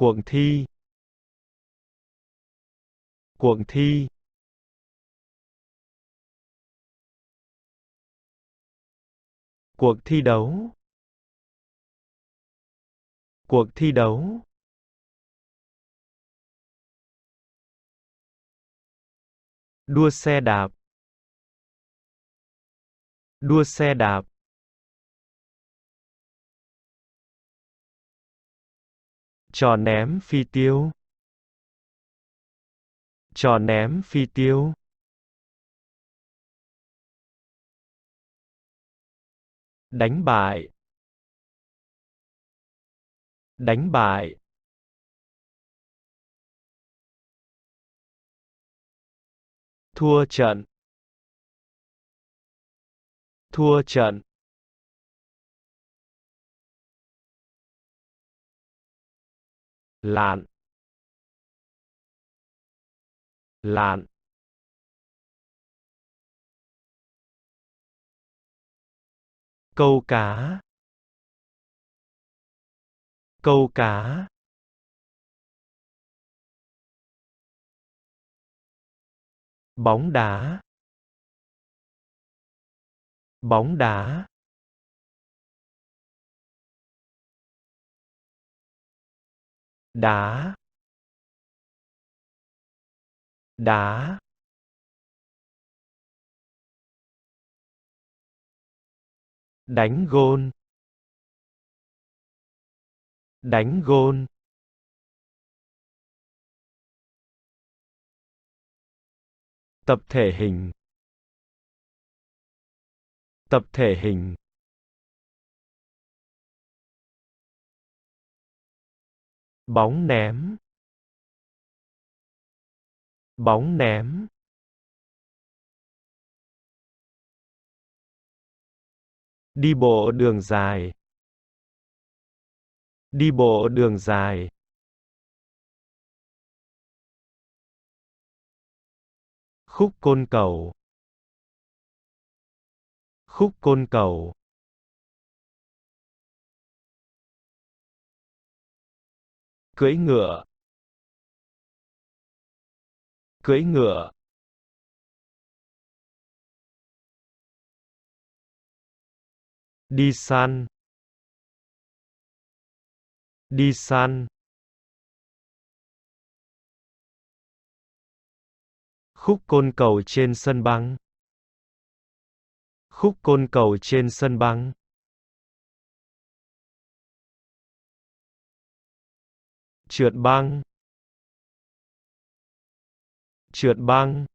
Cuộc thi. Cuộc thi. Cuộc thi đấu. Cuộc thi đấu. Đua xe đạp. Đua xe đạp. Trò ném phi tiêu. Trò ném phi tiêu. Đánh bại. Đánh bại. Thua trận. Thua trận. Lặn. Lặn. Câu cá. Câu cá. Bóng đá. Bóng đá. Đá. Đá. Đánh gôn. Đánh gôn. Tập thể hình. Tập thể hình. Bóng ném. Bóng ném. Đi bộ đường dài. Đi bộ đường dài. Khúc côn cầu. Khúc côn cầu. Cưỡi ngựa. Cưỡi ngựa. Đi săn. Đi săn. Khúc côn cầu trên sân băng. Khúc côn cầu trên sân băng. Trượt băng. Trượt băng.